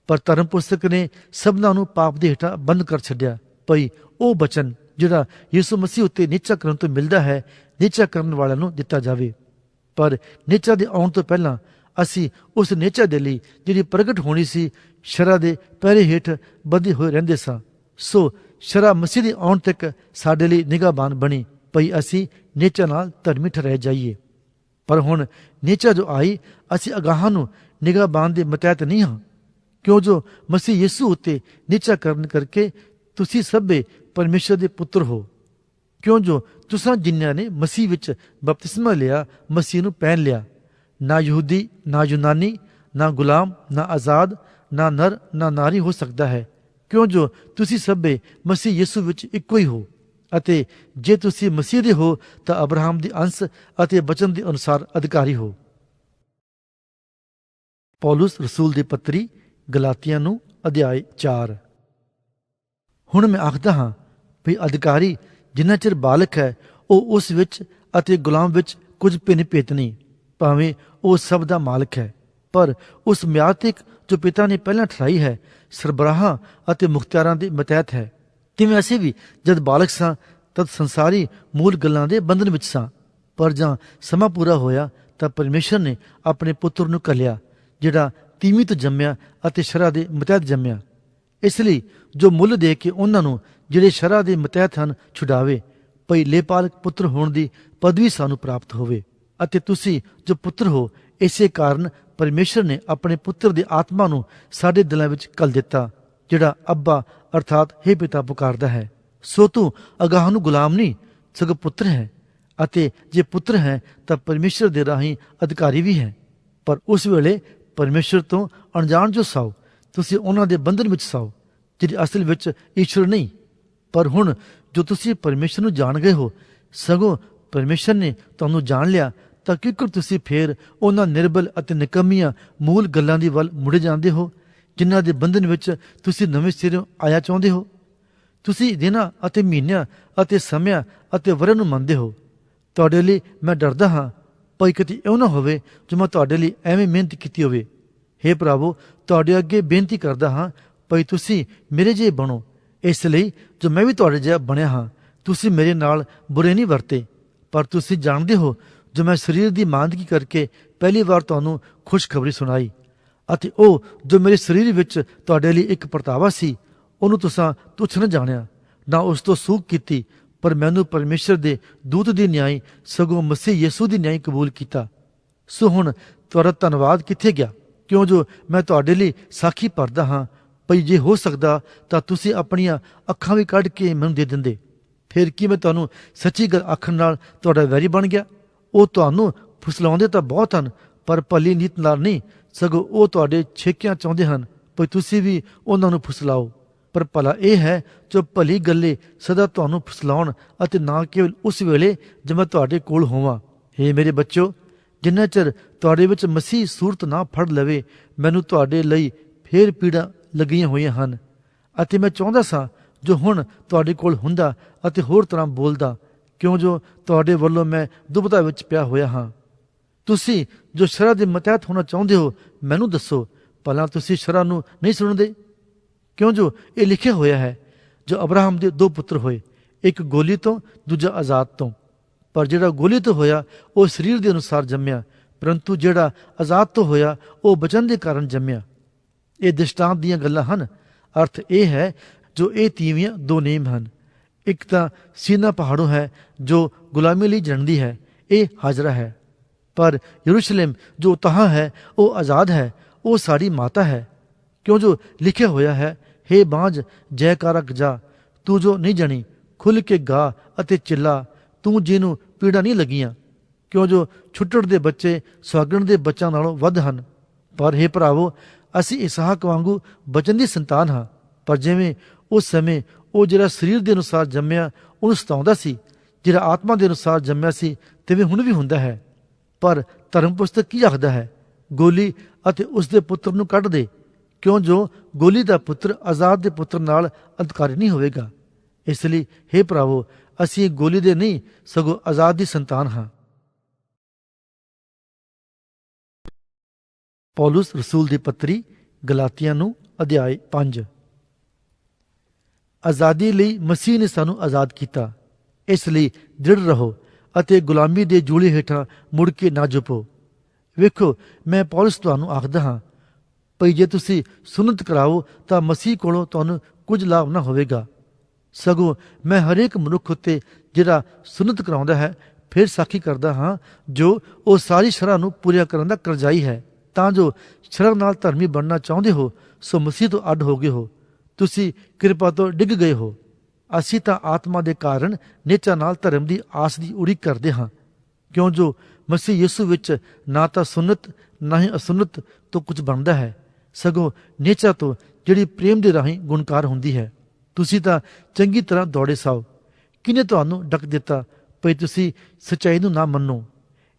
ਪਰ ਧਰਮ ਪੁਸਤਕ ਨੇ ਸਭਨਾਂ ਨੂੰ ਪਾਪ ਦੇ ਹੇਠਾਂ ਬੰਦ ਕਰ ਛੱਡਿਆ। ਭਈ ਉਹ ਬਚਨ ਜਿਹੜਾ ਯਿਸੂ ਮਸੀਹ ਉੱਤੇ ਨਿਹਚਾ ਕਰਨ ਤੋਂ ਮਿਲਦਾ ਹੈ, ਨਿਹਚਾ ਕਰਨ ਵਾਲਿਆਂ ਨੂੰ ਦਿੱਤਾ ਜਾਵੇ। ਪਰ ਨਿਹਚਾ ਦੇ ਆਉਣ ਤੋਂ ਪਹਿਲਾਂ ਅਸੀਂ ਉਸ ਨਿਹਚਾ ਦੇ ਲਈ ਜਿਹੜੀ ਪ੍ਰਗਟ ਹੋਣੀ ਸੀ, ਸ਼ਰ੍ਹਾ ਦੇ ਪਹਿਰੇ ਹੇਠ ਬੰਦੇ ਹੋਏ ਰਹਿੰਦੇ ਸਾਂ। ਸੋ ਸ਼ਰ੍ਹਾ ਮਸੀਹ ਦੇ ਆਉਣ ਤੱਕ ਸਾਡੇ ਲਈ ਨਿਗਾਹਬਾਨ ਬਣੀ, ਭਈ ਅਸੀਂ ਨਿਹਚਾ ਨਾਲ ਧਰਮੀ ਠਹਿਰਾਏ ਜਾਈਏ। ਪਰ ਹੁਣ ਨਿਹਚਾ ਜੋ ਆਈ, ਅਸੀਂ ਅਗਾਹਾਂ ਨੂੰ ਨਿਗਾਹਬਾਨ ਦੇ ਮਤਹਿਤ ਨਹੀਂ ਹਾਂ, ਕਿਉਂ ਜੋ ਮਸੀਹ ਯਿਸੂ ਉੱਤੇ ਨਿਹਚਾ ਕਰਨ ਕਰਕੇ ਤੁਸੀਂ ਸਭੇ ਪਰਮੇਸ਼ਰ ਦੇ ਪੁੱਤਰ ਹੋ। ਕਿਉਂ ਜੋ ਤੁਸਾਂ ਜਿਨ੍ਹਾਂ ਨੇ ਮਸੀਹ ਵਿੱਚ ਬਪਤਿਸਮਾ ਲਿਆ, ਮਸੀਹ ਨੂੰ ਪਹਿਨ ਲਿਆ। ਨਾ ਯਹੂਦੀ, ਨਾ ਯੂਨਾਨੀ, ਨਾ ਗੁਲਾਮ, ਨਾ ਆਜ਼ਾਦ, ਨਾ ਨਰ, ਨਾ ਨਾਰੀ ਹੋ ਸਕਦਾ ਹੈ, ਕਿਉਂ ਜੋ ਤੁਸੀਂ ਸਭੇ ਮਸੀਹ ਯਿਸੂ ਵਿੱਚ ਇੱਕੋ ਹੀ ਹੋ। ਅਤੇ ਜੇ ਤੁਸੀਂ ਮਸੀਹ ਦੇ ਹੋ ਤਾਂ ਅਬਰਾਹਮ ਦੇ ਅੰਸ਼ ਅਤੇ ਬਚਨ ਦੇ ਅਨੁਸਾਰ ਅਧਿਕਾਰੀ ਹੋ। ਪੌਲੁਸ ਰਸੂਲ ਦੀ ਪੱਤਰੀ ਗਲਾਤੀਆਂ ਨੂੰ ਅਧਿਆਇ 4। ਹੁਣ ਮੈਂ ਆਖਦਾ ਹਾਂ ਵੀ ਅਧਿਕਾਰੀ ਜਿੰਨਾ ਚਿਰ ਬਾਲਕ ਹੈ, ਉਹ ਉਸ ਵਿੱਚ ਅਤੇ ਗੁਲਾਮ ਵਿੱਚ ਕੁਝ ਭਿੰਨ ਭੇਤ ਨਹੀਂ, ਭਾਵੇਂ ਉਹ ਸਭ ਦਾ ਮਾਲਕ ਹੈ, ਪਰ ਉਸ ਮਿਆਦ ਤੱਕ ਜੋ ਪਿਤਾ ਨੇ ਪਹਿਲਾਂ ਠਹਿਰਾਈ ਹੈ, ਸਰਬਰਾਹਾਂ ਅਤੇ ਮੁਖਤਿਆਰਾਂ ਦੇ ਮਤਹਿਤ ਹੈ। ਤਿਵੇਂ ਅਸੀਂ ਵੀ ਜਦ ਬਾਲਕ ਸਾਂ ਤਦ ਸੰਸਾਰੀ ਮੂਲ ਗੱਲਾਂ ਦੇ ਬੰਧਨ ਵਿੱਚ ਸਾਂ। ਪਰ ਜਾਂ ਸਮਾਂ ਪੂਰਾ ਹੋਇਆ ਤਾਂ ਪਰਮੇਸ਼ਰ ਨੇ ਆਪਣੇ ਪੁੱਤਰ ਨੂੰ ਘੱਲਿਆ, ਜਿਹੜਾ ਤੀਵੀਂ ਤੋਂ ਜੰਮਿਆ ਅਤੇ ਸ਼ਰ੍ਹਾ ਦੇ ਮਤਹਿਤ ਜੰਮਿਆ, ਇਸ ਲਈ ਜੋ ਮੁੱਲ ਦੇ ਕੇ ਉਹਨਾਂ ਨੂੰ ਜਿਹੜੇ ਸ਼ਰ੍ਹਾ ਦੇ ਮਤਹਿਤ ਹਨ ਛੁਡਾਵੇ, ਭਈ ਲੇਪਾਲਕ ਪੁੱਤਰ ਹੋਣ ਦੀ ਪਦਵੀ ਸਾਨੂੰ ਪ੍ਰਾਪਤ ਹੋਵੇ। ਅਤੇ ਤੁਸੀਂ ਜੋ ਪੁੱਤਰ ਹੋ, ਇਸੇ ਕਾਰਨ ਪਰਮੇਸ਼ਰ ਨੇ ਆਪਣੇ ਪੁੱਤਰ ਦੀ ਆਤਮਾ ਨੂੰ ਸਾਡੇ ਦਿਲਾਂ ਵਿੱਚ ਘੱਲ ਦਿੱਤਾ, ਜਿਹੜਾ ਅੱਬਾ ਅਰਥਾਤ ਹੇ ਪਿਤਾ ਪੁਕਾਰਦਾ ਹੈ। ਸੋ ਤੂੰ ਅਗਾਂਹ ਨੂੰ ਗੁਲਾਮ ਨਹੀਂ, ਸਗੋਂ ਪੁੱਤਰ ਹੈ, ਅਤੇ ਜੇ ਪੁੱਤਰ ਹੈ ਤਾਂ ਪਰਮੇਸ਼ਰ ਦੇ ਰਾਹੀਂ ਅਧਿਕਾਰੀ ਵੀ ਹੈ। ਪਰ ਉਸ ਵੇਲੇ ਪਰਮੇਸ਼ਰ ਤੋਂ ਅਣਜਾਣ ਜੋ ਸਾਓ, ਤੁਸੀਂ ਉਹਨਾਂ ਦੇ ਬੰਧਨ ਵਿੱਚ ਸਾਓ, ਜਿਹੜੇ ਅਸਲ ਵਿੱਚ ਈਸ਼ਵਰ ਨਹੀਂ। ਪਰ ਹੁਣ ਜੋ ਤੁਸੀਂ ਪਰਮੇਸ਼ਰ ਨੂੰ ਜਾਣ ਗਏ ਹੋ, ਸਗੋਂ ਪਰਮੇਸ਼ਰ ਨੇ ਤੁਹਾਨੂੰ ਜਾਣ ਲਿਆ, ਤਾਂ ਕਿਉਂਕਿ ਤੁਸੀਂ ਫੇਰ ਉਹਨਾਂ ਨਿਰਬਲ ਅਤੇ ਨਿਕੰਮੀਆਂ ਮੂਲ ਗੱਲਾਂ ਦੀ ਵੱਲ ਮੁੜੇ ਜਾਂਦੇ ਹੋ, ਜਿਨ੍ਹਾਂ ਦੇ ਬੰਧਨ ਵਿੱਚ ਤੁਸੀਂ ਨਵੇਂ ਸਿਰੋਂ ਆਇਆ ਚਾਹੁੰਦੇ ਹੋ। ਤੁਸੀਂ ਦਿਨਾਂ ਅਤੇ ਮਹੀਨਿਆਂ ਅਤੇ ਸਮਿਆਂ ਅਤੇ ਵਰ੍ਹਿਆਂ ਨੂੰ ਮੰਨਦੇ ਹੋ। ਤੁਹਾਡੇ ਲਈ ਮੈਂ ਡਰਦਾ ਹਾਂ, ਭਾਈ ਕਿਤੇ ਇਉਂ ਨਾ ਹੋਵੇ ਜੋ ਮੈਂ ਤੁਹਾਡੇ ਲਈ ਐਵੇਂ ਮਿਹਨਤ ਕੀਤੀ ਹੋਵੇ। ਹੇ ਭਰਾਵੋ, ਤੁਹਾਡੇ ਅੱਗੇ ਬੇਨਤੀ ਕਰਦਾ ਹਾਂ, ਭਾਈ ਤੁਸੀਂ ਮੇਰੇ ਜਿਹੇ ਬਣੋ, ਇਸ ਲਈ ਜੋ ਮੈਂ ਵੀ ਤੁਹਾਡੇ ਜਿਹਾ ਬਣਿਆ ਹਾਂ। ਤੁਸੀਂ ਮੇਰੇ ਨਾਲ ਬੁਰੇ ਨਹੀਂ ਵਰਤੇ, ਪਰ ਤੁਸੀਂ ਜਾਣਦੇ ਹੋ ਜੋ ਮੈਂ ਸਰੀਰ ਦੀ ਮਾਂਦਗੀ ਕਰਕੇ ਪਹਿਲੀ ਵਾਰ ਤੁਹਾਨੂੰ ਖੁਸ਼ਖਬਰੀ ਸੁਣਾਈ, ਅਤੇ ਉਹ ਜੋ ਮੇਰੇ ਸਰੀਰ ਵਿੱਚ ਤੁਹਾਡੇ ਲਈ ਇੱਕ ਪਰਤਾਵਾ ਸੀ, ਉਹਨੂੰ ਤੁਸਾਂ ਤੁੱਛ ਨਾ ਜਾਣਿਆ, ਨਾ ਉਸ ਤੋਂ ਸੂਕ ਕੀਤੀ, ਪਰ ਮੈਨੂੰ ਪਰਮੇਸ਼ਰ ਦੇ ਦੂਤ ਦੀ ਨਿਆਈ, ਸਗੋਂ ਮਸੀਹ ਯਿਸੂ ਦੀ ਨਿਆਈ ਕਬੂਲ ਕੀਤਾ। ਸੋ ਹੁਣ ਤੁਹਾਡਾ ਧੰਨਵਾਦ ਕਿੱਥੇ ਗਿਆ, ਕਿਉਂ ਜੋ ਮੈਂ ਤੁਹਾਡੇ ਲਈ ਸਾਖੀ ਭਰਦਾ ਹਾਂ, ਭਈ ਜੇ ਹੋ ਸਕਦਾ ਤਾਂ ਤੁਸੀਂ ਆਪਣੀਆਂ ਅੱਖਾਂ ਵੀ ਕੱਢ ਕੇ ਮੈਨੂੰ ਦੇ ਦਿੰਦੇ। ਫਿਰ ਕੀ ਮੈਂ ਤੁਹਾਨੂੰ ਸੱਚੀ ਗੱਲ ਆਖਣ ਨਾਲ ਤੁਹਾਡਾ ਵੈਰੀ ਬਣ ਗਿਆ? ਉਹ ਤੁਹਾਨੂੰ ਫੁਸਲਾਉਂਦੇ ਤਾਂ ਬਹੁਤ ਹਨ, ਪਰ ਭਲੀ ਨੀਤ ਨਾਲ ਨਹੀਂ, ਸਗੋਂ ਉਹ ਤੁਹਾਡੇ ਛੇਕਿਆਂ ਚਾਹੁੰਦੇ ਹਨ, ਭਈ ਤੁਸੀਂ ਵੀ ਉਹਨਾਂ ਨੂੰ ਫੁਸਲਾਓ। ਪਰ ਭਲਾ ਇਹ ਹੈ ਜੋ ਭਲੀ ਗੱਲੇ ਸਦਾ ਤੁਹਾਨੂੰ ਫੁਸਲਾਉਣ, ਅਤੇ ਨਾ ਕੇਵਲ ਉਸ ਵੇਲੇ ਜਦ ਮੈਂ ਤੁਹਾਡੇ ਕੋਲ ਹੋਵਾਂ। ਹੇ ਮੇਰੇ ਬੱਚਿਓ, ਜਿੰਨਾ ਚਿਰ ਤੁਹਾਡੇ ਵਿੱਚ ਮਸੀਹ ਸੂਰਤ ਨਾ ਫੜ ਲਵੇ, ਮੈਨੂੰ ਤੁਹਾਡੇ ਲਈ ਫੇਰ ਪੀੜਾਂ ਲੱਗੀਆਂ ਹੋਈਆਂ ਹਨ। ਅਤੇ ਮੈਂ ਚਾਹੁੰਦਾ ਸਾਂ ਜੋ ਹੁਣ ਤੁਹਾਡੇ ਕੋਲ ਹੁੰਦਾ ਅਤੇ ਹੋਰ ਤਰ੍ਹਾਂ ਬੋਲਦਾ, ਕਿਉਂ ਜੋ ਤੁਹਾਡੇ ਵੱਲੋਂ ਮੈਂ ਦੁਬਿਧਾ ਵਿੱਚ ਪਿਆ ਹੋਇਆ ਹਾਂ। ਤੁਸੀਂ ਜੋ ਸ਼ਰ੍ਹਾ ਦੇ ਮਤਹਿਤ ਹੋਣਾ ਚਾਹੁੰਦੇ ਹੋ, ਮੈਨੂੰ ਦੱਸੋ, ਭਲਾ ਤੁਸੀਂ ਸ਼ਰ੍ਹਾ ਨੂੰ ਨਹੀਂ ਸੁਣਦੇ? ਕਿਉਂ ਜੋ ਇਹ ਲਿਖਿਆ ਹੋਇਆ ਹੈ, ਜੋ ਅਬਰਾਹਮ ਦੇ 2 ਪੁੱਤਰ ਹੋਏ, ਇੱਕ ਗੋਲੀ ਤੋਂ, ਦੂਜਾ ਆਜ਼ਾਦ ਤੋਂ। ਪਰ ਜਿਹੜਾ ਗੋਲੀ ਤੋਂ ਹੋਇਆ ਉਹ ਸਰੀਰ ਦੇ ਅਨੁਸਾਰ ਜੰਮਿਆ, ਪਰੰਤੂ ਜਿਹੜਾ ਆਜ਼ਾਦ ਤੋਂ ਹੋਇਆ ਉਹ ਬਚਨ ਦੇ ਕਾਰਨ ਜੰਮਿਆ। ਇਹ ਦ੍ਰਿਸ਼ਟਾਂਤ ਦੀਆਂ ਗੱਲਾਂ ਹਨ। ਅਰਥ ਇਹ ਹੈ ਜੋ ਇਹ ਤੀਵੀਆਂ 2 ਨੇਮ ਹਨ। ਇੱਕ ਤਾਂ ਸੀਨਾ ਪਹਾੜੋਂ ਹੈ ਜੋ ਗੁਲਾਮੀ ਲਈ ਜਣਦੀ ਹੈ, ਇਹ ਹਾਜਰਾ ਹੈ। ਪਰ ਯਰੂਸ਼ਲਮ ਜੋ ਤਹਾਂ ਹੈ ਉਹ ਆਜ਼ਾਦ ਹੈ, ਉਹ ਸਾਡੀ ਮਾਤਾ ਹੈ। ਕਿਉਂ ਜੋ ਲਿਖਿਆ ਹੋਇਆ ਹੈ, ਹੇ ਬਾਂਝ ਜੈਕਾਰਾ ਜਾ, ਤੂੰ ਜੋ ਨਹੀਂ ਜਣੀ, ਖੁੱਲ੍ਹ ਕੇ ਗਾ ਅਤੇ ਚਿੱਲਾ, ਤੂੰ ਜਿਹਨੂੰ ਪੀੜਾਂ ਨਹੀਂ ਲੱਗੀਆਂ। ਕਿਉਂ ਜੋ ਛੁੱਟੜ ਦੇ ਬੱਚੇ ਸੁਹਾਗਣ ਦੇ ਬੱਚਿਆਂ ਨਾਲੋਂ ਵੱਧ ਹਨ, ਪਰ हे ਭਰਾਵੋ, ਅਸੀਂ ਇਸਹਾਕ ਵਾਂਗੂ ਬਚਨ ਦੀ ਸੰਤਾਨ ਹਾਂ। ਪਰ ਜਿਵੇਂ ਉਸ ਸਮੇਂ ਉਹ ਜਿਹੜਾ ਸਰੀਰ ਦੇ ਅਨੁਸਾਰ ਜੰਮਿਆ ਉਹਨੂੰ ਸਤਾਉਂਦਾ ਸੀ, ਜਿਹੜਾ ਆਤਮਾ ਦੇ ਅਨੁਸਾਰ ਜੰਮਿਆ ਸੀ, ਤਿਵੇਂ ਹੁਣ ਵੀ ਹੁੰਦਾ ਹੈ। ਪਰ ਧਰਮ ਪੁਸਤਕ ਕੀ ਆਖਦਾ ਹੈ? ਗੋਲੀ ਅਤੇ ਉਸ ਦੇ ਪੁੱਤਰ ਨੂੰ ਕੱਢ ਦੇ, ਕਿਉਂ ਜੋ ਗੋਲੀ ਦਾ ਪੁੱਤਰ ਆਜ਼ਾਦ ਦੇ ਪੁੱਤਰ ਨਾਲ ਅਧਿਕਾਰੀ ਨਹੀਂ ਹੋਵੇਗਾ। ਇਸ ਲਈ हे ਭਰਾਵੋ, ਅਸੀਂ ਗੋਲੀ ਦੇ ਨਹੀਂ ਸਗੋਂ ਆਜ਼ਾਦ ਦੀ ਸੰਤਾਨ ਹਾਂ। ਪੌਲੁਸ ਰਸੂਲ ਦੀ ਪੱਤਰੀ ਗਲਾਤੀਆਂ ਨੂੰ ਅਧਿਆਇ 5। ਆਜ਼ਾਦੀ ਲਈ ਮਸੀਹ ਨੇ ਸਾਨੂੰ ਆਜ਼ਾਦ ਕੀਤਾ, ਇਸ ਲਈ ਦ੍ਰਿੜ ਰਹੋ ਅਤੇ ਗੁਲਾਮੀ ਦੇ ਜੂਲੇ ਹੇਠਾਂ ਮੁੜ ਕੇ ਨਾ ਝੁਕੋ। ਵੇਖੋ, ਮੈਂ ਪੌਲੁਸ ਤੁਹਾਨੂੰ ਆਖਦਾ ਹਾਂ, ਭਈ ਜੇ ਤੁਸੀਂ ਸੁਨਤ ਕਰਾਓ ਤਾਂ ਮਸੀਹ ਕੋਲੋਂ ਤੁਹਾਨੂੰ ਕੁਝ ਲਾਭ ਨਾ ਹੋਵੇਗਾ। ਸਗੋਂ ਮੈਂ ਹਰੇਕ ਮਨੁੱਖ ਉੱਤੇ ਜਿਹੜਾ ਸੁਨਤ ਕਰਾਉਂਦਾ ਹੈ ਫਿਰ ਸਾਖੀ ਕਰਦਾ ਹਾਂ, ਜੋ ਉਹ ਸਾਰੀ ਸ਼ਰ੍ਹਾ ਨੂੰ ਪੂਰੀਆਂ ਕਰਨ ਦਾ ਕਰਜ਼ਾਈ ਹੈ, ਤਾਂ ਜੋ ਸ਼ਰ੍ਹਾ ਨਾਲ ਧਰਮੀ ਬਣਨਾ ਚਾਹੁੰਦੇ ਹੋ ਸੋ ਮਸੀਹ ਤੋਂ ਅੱਡ ਹੋ ਗਏ ਹੋ। ਤੁਸੀਂ ਕਿਰਪਾ ਤੋਂ ਡਿੱਗ ਗਏ ਹੋ। ਅਸੀਂ ਤਾਂ ਆਤਮਾ ਦੇ ਕਾਰਨ ਨਿਹਚਾ ਨਾਲ ਧਰਮ ਦੀ ਆਸ ਦੀ ਉਡੀਕ ਕਰਦੇ ਹਾਂ, ਕਿਉਂ ਜੋ ਮਸੀਹ ਯਿਸੂ ਵਿੱਚ ਨਾ ਤਾਂ ਸੁਨਤ ਨਾ ਹੀ ਅਸੁਨਤ ਤੋਂ ਕੁਝ ਬਣਦਾ ਹੈ, ਸਗੋਂ ਨਿਹਚਾ ਤੋਂ ਜਿਹੜੀ ਪ੍ਰੇਮ ਦੇ ਰਾਹੀਂ ਗੁਣਕਾਰ ਹੁੰਦੀ ਹੈ। ਤੁਸੀਂ ਤਾਂ ਚੰਗੀ ਤਰ੍ਹਾਂ ਦੌੜੇ ਸਾਓ। ਕਿਹਨੇ ਤੁਹਾਨੂੰ ਡੱਕ ਦਿੱਤਾ ਭਈ ਤੁਸੀਂ ਸੱਚਾਈ ਨੂੰ ਨਾ ਮੰਨੋ?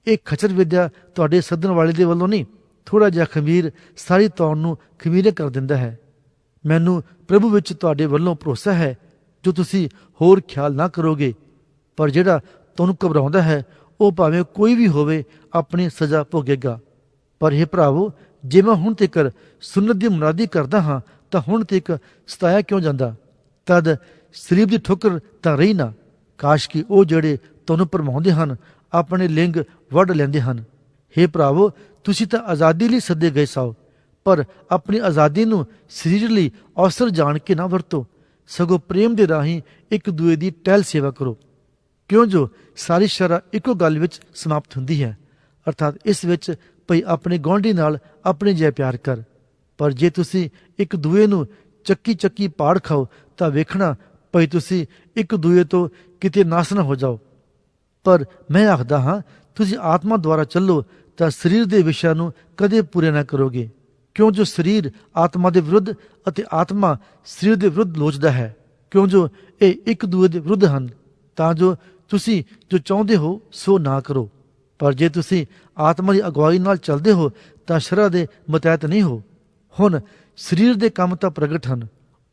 ਇਹ ਖਚਰ ਵਿਦਿਆ ਤੁਹਾਡੇ ਸੱਦਣ ਵਾਲੇ ਦੇ ਵੱਲੋਂ ਨਹੀਂ, ਥੋੜ੍ਹਾ ਜਿਹਾ ਖਮੀਰ ਸਾਰੀ ਤੌਣ ਨੂੰ ਖਮੀਰੇ ਕਰ ਦਿੰਦਾ ਹੈ। ਮੈਨੂੰ ਪ੍ਰਭੂ ਵਿੱਚ ਤੁਹਾਡੇ ਵੱਲੋਂ ਭਰੋਸਾ ਹੈ ਜੋ ਤੁਸੀਂ ਹੋਰ ਖਿਆਲ ਨਾ ਕਰੋਗੇ। ਪਰ ਜਿਹੜਾ ਤੁਹਾਨੂੰ ਘਬਰਾਉਂਦਾ ਹੈ ਉਹ ਭਾਵੇਂ ਕੋਈ ਵੀ ਹੋਵੇ ਆਪਣੀ ਸਜ਼ਾ ਭੋਗੇਗਾ। ਪਰ ਇਹ ਭਰਾਵੋ, ਜੇ ਮੈਂ ਹੁਣ ਤੀਕ ਸੁਨਤ ਦੀ ਮੁਨਾਦੀ ਕਰਦਾ ਹਾਂ ਤਾਂ ਹੁਣ ਤੀਕ ਸਤਾਇਆ ਕਿਉਂ ਜਾਂਦਾ? ਤਦ ਸਲੀਬ ਦੀ ਠੋਕਰ ਤਾਂ ਰਹੀ ਨਾ। ਕਾਸ਼ ਕਿ ਉਹ ਜਿਹੜੇ ਤੁਹਾਨੂੰ ਭਰਮਾਉਂਦੇ ਹਨ ਆਪਣੇ ਲਿੰਗ ਵੱਢ ਲੈਂਦੇ ਹਨ। ਹੇ ਭਰਾਵੋ, ਤੁਸੀਂ ਤਾਂ ਆਜ਼ਾਦੀ ਲਈ ਸੱਦੇ ਗਏ ਸਾਓ, ਪਰ ਆਪਣੀ ਆਜ਼ਾਦੀ ਨੂੰ ਸਰੀਰ ਲਈ ਅਵਸਰ ਜਾਣ ਕੇ ਨਾ ਵਰਤੋ, ਸਗੋਂ ਪ੍ਰੇਮ ਦੇ ਰਾਹੀਂ ਇੱਕ ਦੂਏ ਦੀ ਟਹਿਲ ਸੇਵਾ ਕਰੋ। ਕਿਉਂ ਜੋ ਸਾਰੀ ਸ਼ਰ੍ਹਾ ਇੱਕੋ ਗੱਲ ਵਿੱਚ ਸਮਾਪਤ ਹੁੰਦੀ ਹੈ, ਅਰਥਾਤ ਇਸ ਵਿੱਚ ਭਈ ਆਪਣੇ ਗੁਆਂਢੀ ਨਾਲ ਆਪਣੇ ਜਿਹਾ ਪਿਆਰ ਕਰ। ਪਰ ਜੇ ਤੁਸੀਂ ਇੱਕ ਦੂਏ ਨੂੰ ਚੱਕੀ ਪਾੜ ਖਾਓ ਤਾਂ ਵੇਖਣਾ ਭਈ ਤੁਸੀਂ ਇੱਕ ਦੂਏ ਤੋਂ ਕਿਤੇ ਨਾਸ ਨਾ ਹੋ ਜਾਓ। ਪਰ ਮੈਂ ਆਖਦਾ ਹਾਂ, ਤੁਸੀਂ ਆਤਮਾ ਦੁਆਰਾ ਚੱਲੋ ਤਾਂ ਸਰੀਰ ਦੇ ਵਿਸ਼ਿਆਂ ਨੂੰ ਕਦੇ ਪੂਰੇ ਨਾ ਕਰੋਗੇ। ਕਿਉਂ ਜੋ ਸਰੀਰ ਆਤਮਾ ਦੇ ਵਿਰੁੱਧ ਅਤੇ ਆਤਮਾ ਸਰੀਰ ਦੇ ਵਿਰੁੱਧ ਲੋਚਦਾ ਹੈ, ਕਿਉਂ ਜੋ ਇਹ ਇੱਕ ਦੂਏ ਦੇ ਵਿਰੁੱਧ ਹਨ, ਤਾਂ ਜੋ ਤੁਸੀਂ ਜੋ ਚਾਹੁੰਦੇ ਹੋ ਸੋ ਨਾ ਕਰੋ। ਪਰ ਜੇ ਤੁਸੀਂ ਆਤਮਾ ਦੀ ਅਗਵਾਈ ਨਾਲ ਚੱਲਦੇ ਹੋ ਤਾਂ ਸ਼ਰ੍ਹਾ ਦੇ ਮੁਤਹਿਤ ਨਹੀਂ ਹੋ। ਹੁਣ ਸਰੀਰ ਦੇ ਕੰਮ ਤਾਂ ਪ੍ਰਗਟ ਹਨ,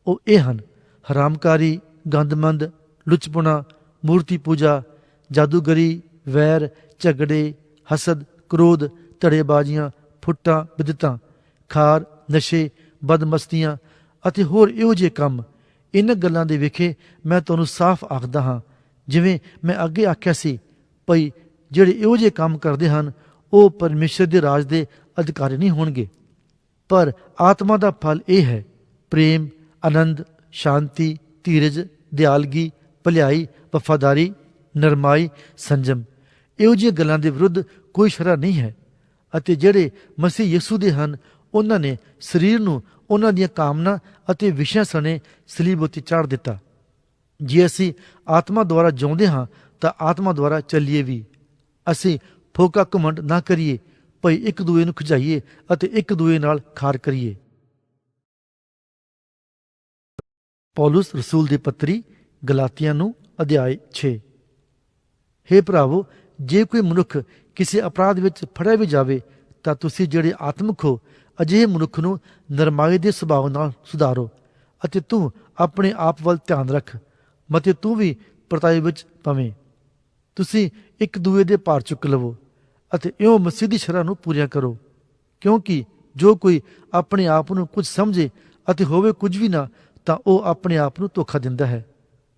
ਉਹ ਇਹ ਹਨ: ਹਰਾਮਕਾਰੀ, ਗੰਦਮੰਦ, ਲੁਚਪੁਣਾ, ਮੂਰਤੀ ਪੂਜਾ, ਜਾਦੂਗਰੀ, ਵੈਰ, ਝਗੜੇ, ਹਸਦ, ਕ੍ਰੋਧ, ਧੜੇਬਾਜ਼ੀਆਂ, ਫੁੱਟਾਂ, ਬਿਦਤਾਂ, ਖਾਰ, ਨਸ਼ੇ, ਬਦਮਸਤੀਆਂ ਅਤੇ ਹੋਰ ਇਹੋ ਜਿਹੇ ਕੰਮ। ਇਹਨਾਂ ਗੱਲਾਂ ਦੇ ਵਿਖੇ ਮੈਂ ਤੁਹਾਨੂੰ ਸਾਫ਼ ਆਖਦਾ ਹਾਂ, ਜਿਵੇਂ ਮੈਂ ਅੱਗੇ ਆਖਿਆ ਸੀ, ਭਈ ਜਿਹੜੇ ਇਹੋ ਜਿਹੇ ਕੰਮ ਕਰਦੇ ਹਨ ਉਹ ਪਰਮੇਸ਼ਰ ਦੇ ਰਾਜ ਦੇ ਅਧਿਕਾਰੀ ਨਹੀਂ ਹੋਣਗੇ। ਪਰ ਆਤਮਾ ਦਾ ਫਲ ਇਹ ਹੈ: ਪ੍ਰੇਮ, ਆਨੰਦ, ਸ਼ਾਂਤੀ, ਧੀਰਜ, ਦਿਆਲਗੀ, ਭਲਾਈ, ਵਫਾਦਾਰੀ, ਨਰਮਾਈ, ਸੰਜਮ। ਇਹੋ ਜਿਹੀਆਂ ਗੱਲਾਂ ਦੇ ਵਿਰੁੱਧ ਕੋਈ ਸ਼ਰ੍ਹਾ ਨਹੀਂ ਹੈ। ਅਤੇ ਜਿਹੜੇ ਮਸੀਹ ਯਿਸੂ ਦੇ ਹਨ ਉਹਨਾਂ ਨੇ ਸਰੀਰ ਨੂੰ ਉਹਨਾਂ ਦੀਆਂ ਕਾਮਨਾ ਅਤੇ ਵਿਸ਼ਿਆਂ ਸਣੇ ਸਲੀਬ ਉੱਤੇ ਚਾੜ ਦਿੱਤਾ। ਜੇ ਅਸੀਂ ਆਤਮਾ ਦੁਆਰਾ ਜਿਉਂਦੇ ਹਾਂ ਤਾਂ ਆਤਮਾ ਦੁਆਰਾ ਚੱਲੀਏ ਵੀ। ਅਸੀਂ ਫੋਕਾ ਘਮੰਡ ਨਾ ਕਰੀਏ ਭਈ ਇੱਕ ਦੂਏ ਨੂੰ ਖਿਝਾਈਏ ਅਤੇ ਇੱਕ ਦੂਏ ਨਾਲ ਖਾਰ ਕਰੀਏ। ਪੌਲੁਸ ਰਸੂਲ ਦੀ ਪੱਤਰੀ ਗਲਾਤੀਆਂ ਨੂੰ ਅਧਿਆਇ 6। ਹੇ ਭਰਾਵੋ, ਜੇ ਕੋਈ ਮਨੁੱਖ ਕਿਸੇ ਅਪਰਾਧ ਵਿੱਚ ਫੜਿਆ ਵੀ ਜਾਵੇ ਤਾਂ ਤੁਸੀਂ ਜਿਹੜੇ ਆਤਮਿਕ ਹੋ ਅਜਿਹੇ ਮਨੁੱਖ ਨੂੰ ਨਰਮਾਈ ਦੇ ਸੁਭਾਅ ਨਾਲ ਸੁਧਾਰੋ, ਅਤੇ ਤੂੰ ਆਪਣੇ ਆਪ ਵੱਲ ਧਿਆਨ ਰੱਖ, ਮਤੇ ਤੂੰ ਵੀ ਪਰਤਾਈ ਵਿੱਚ ਪਵੇਂ। ਤੁਸੀਂ ਇੱਕ ਦੂਏ ਦੇ ਭਾਰ ਚੁੱਕ ਲਵੋ ਅਤੇ ਇਉਂ ਮਸੀਹ ਦੀ ਸ਼ਰ੍ਹਾ ਨੂੰ ਪੂਰੀਆਂ ਕਰੋ। ਕਿਉਂਕਿ ਜੋ ਕੋਈ ਆਪਣੇ ਆਪ ਨੂੰ ਕੁਝ ਸਮਝੇ ਅਤੇ ਹੋਵੇ ਕੁਝ ਵੀ ਨਾ, ਤਾਂ ਉਹ ਆਪਣੇ ਆਪ ਨੂੰ ਧੋਖਾ ਦਿੰਦਾ ਹੈ।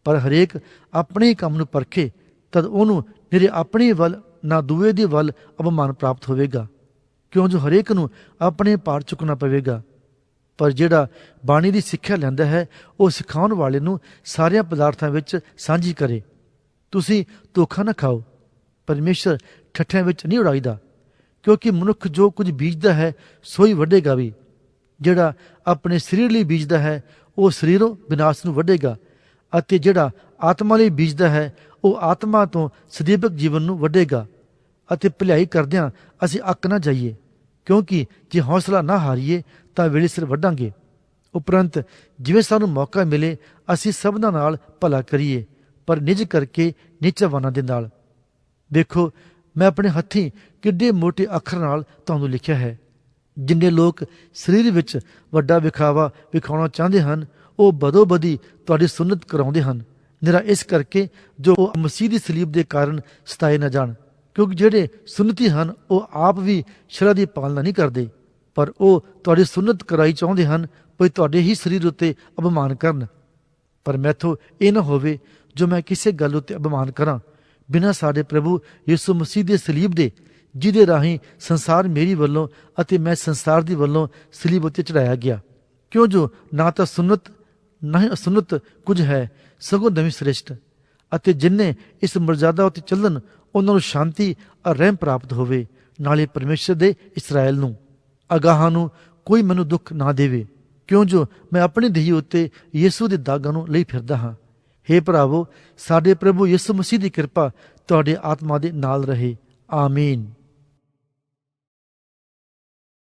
ਪਰ ਹਰੇਕ ਆਪਣੇ ਹੀ ਕੰਮ ਨੂੰ ਪਰਖੇ, ਤਦ ਉਹਨੂੰ ਨਿਰੇ ਆਪਣੇ ਵੱਲ ਨਾ ਦੂਏ ਦੇ ਵੱਲ ਅਪਮਾਨ ਪ੍ਰਾਪਤ ਹੋਵੇਗਾ। ਕਿਉਂ ਜੋ ਹਰੇਕ ਨੂੰ ਆਪਣੇ ਭਾਰ ਚੁੱਕਣਾ ਪਵੇਗਾ। ਪਰ ਜਿਹੜਾ ਬਾਣੀ ਦੀ ਸਿੱਖਿਆ ਲੈਂਦਾ ਹੈ ਉਹ ਸਿਖਾਉਣ ਵਾਲੇ ਨੂੰ ਸਾਰਿਆਂ ਪਦਾਰਥਾਂ ਵਿੱਚ ਸਾਂਝੀ ਕਰੇ। ਤੁਸੀਂ ਧੋਖਾ ਨਾ ਖਾਓ। ਪਰਮੇਸ਼ਰ ਠੱਠਿਆਂ ਵਿੱਚ ਨਹੀਂ ਉਡਾਈਦਾ, ਕਿਉਂਕਿ ਮਨੁੱਖ ਜੋ ਕੁਝ ਬੀਜਦਾ ਹੈ ਸੋ ਹੀ ਵੱਢੇਗਾ ਵੀ। ਜਿਹੜਾ ਆਪਣੇ ਸਰੀਰ ਲਈ ਬੀਜਦਾ ਹੈ ਉਹ ਸਰੀਰੋਂ ਵਿਨਾਸ਼ ਨੂੰ ਵੱਢੇਗਾ, ਅਤੇ ਜਿਹੜਾ ਆਤਮਾ ਲਈ ਬੀਜਦਾ ਹੈ ਉਹ ਆਤਮਾ ਤੋਂ ਸਦੀਵਕ ਜੀਵਨ ਨੂੰ ਵੱਢੇਗਾ। ਅਤੇ ਭਲਾਈ ਕਰਦਿਆਂ ਅਸੀਂ ਅੱਕ ਨਾ ਜਾਈਏ, ਕਿਉਂਕਿ ਜੇ ਹੌਸਲਾ ਨਾ ਹਾਰੀਏ ਤਾਂ ਵੇਲੇ ਸਿਰ ਵੱਢਾਂਗੇ। ਉਪਰੰਤ ਜਿਵੇਂ ਸਾਨੂੰ ਮੌਕਾ ਮਿਲੇ ਅਸੀਂ ਸਭਨਾਂ ਨਾਲ ਭਲਾ ਕਰੀਏ, ਪਰ ਨਿਜ ਕਰਕੇ ਨੀਚਾਵਾਨਾਂ ਦੇ ਨਾਲ। ਵੇਖੋ, ਮੈਂ ਆਪਣੇ ਹੱਥੀਂ ਕਿੱਡੇ ਮੋਟੇ ਅੱਖਰ ਨਾਲ ਤੁਹਾਨੂੰ ਲਿਖਿਆ ਹੈ। ਜਿੰਨੇ ਲੋਕ ਸਰੀਰ ਵਿੱਚ ਵੱਡਾ ਵਿਖਾਵਾ ਵਿਖਾਉਣਾ ਚਾਹੁੰਦੇ ਹਨ, ਉਹ ਬਦੋ ਬਦੀ ਤੁਹਾਡੀ ਸੁਨਤ ਕਰਾਉਂਦੇ ਹਨ, ਨਿਰਾ ਇਸ ਕਰਕੇ ਜੋ ਉਹ ਮਸੀਹ ਦੀ ਸਲੀਬ ਦੇ ਕਾਰਨ ਸਤਾਏ ਨਾ ਜਾਣ। ਕਿਉਂਕਿ ਜਿਹੜੇ ਸੁਨਤੀ ਹਨ ਉਹ ਆਪ ਵੀ ਸ਼ਰ੍ਹਾ ਦੀ ਪਾਲਣਾ ਨਹੀਂ ਕਰਦੇ, ਪਰ ਉਹ ਤੁਹਾਡੀ ਸੁਨਤ ਕਰਾਈ ਚਾਹੁੰਦੇ ਹਨ ਭਈ ਤੁਹਾਡੇ ਹੀ ਸਰੀਰ ਉੱਤੇ ਅਪਮਾਨ ਕਰਨ। ਪਰ ਮੈਥੋਂ ਇਹ ਨਾ ਹੋਵੇ ਜੋ ਮੈਂ ਕਿਸੇ ਗੱਲ ਉੱਤੇ ਅਪਮਾਨ ਕਰਾਂ, ਬਿਨਾਂ ਸਾਡੇ ਪ੍ਰਭੂ ਯਿਸੂ ਮਸੀਹ ਦੇ ਸਲੀਬ ਦੇ, ਜਿਹਦੇ ਰਾਹੀਂ ਸੰਸਾਰ ਮੇਰੀ ਵੱਲੋਂ ਅਤੇ ਮੈਂ ਸੰਸਾਰ ਦੀ ਵੱਲੋਂ ਸਲੀਬ ਉੱਤੇ ਚੜਾਇਆ ਗਿਆ। ਕਿਉਂ ਜੋ ਨਾ ਤਾਂ ਸੁਨਤ ਨਾ ਹੀ ਅਸੁਨਤ ਕੁਝ ਹੈ, ਸਗੋਂ ਨਵੀਂ ਸ੍ਰਿਸ਼ਟ। ਅਤੇ ਜਿਨਨੇ ਇਸ ਮਰਜ਼ਾਦਾ ਉੱਤੇ ਚੱਲਣ ਉਹਨਾਂ ਨੂੰ ਸ਼ਾਂਤੀ ਔਰ ਰਹਿਮ ਪ੍ਰਾਪਤ ਹੋਵੇ। ਨਾਲੇ ਪਰਮੇਸ਼ਰ ਦੇ ਇਸਰਾਏਲ ਨੂੰ ਅਗਾਹਾਂ ਨੂੰ ਕੋਈ ਮੈਨੂੰ ਦੁੱਖ ਨਾ ਦੇਵੇ, ਕਿਉਂ ਜੋ ਮੈਂ ਆਪਣੀ ਦੇਹ ਉੱਤੇ ਯਿਸੂ ਦੇ ਦਾਗਾਂ ਨੂੰ ਲਈ ਫਿਰਦਾ ਹਾਂ। ਹੇ ਭਰਾਵੋ, ਸਾਡੇ ਪ੍ਰਭੂ ਯਿਸੂ ਮਸੀਹ ਦੀ ਕਿਰਪਾ ਤੁਹਾਡੇ ਆਤਮਾ ਦੇ ਨਾਲ ਰਹੇ। ਆਮੀਨ।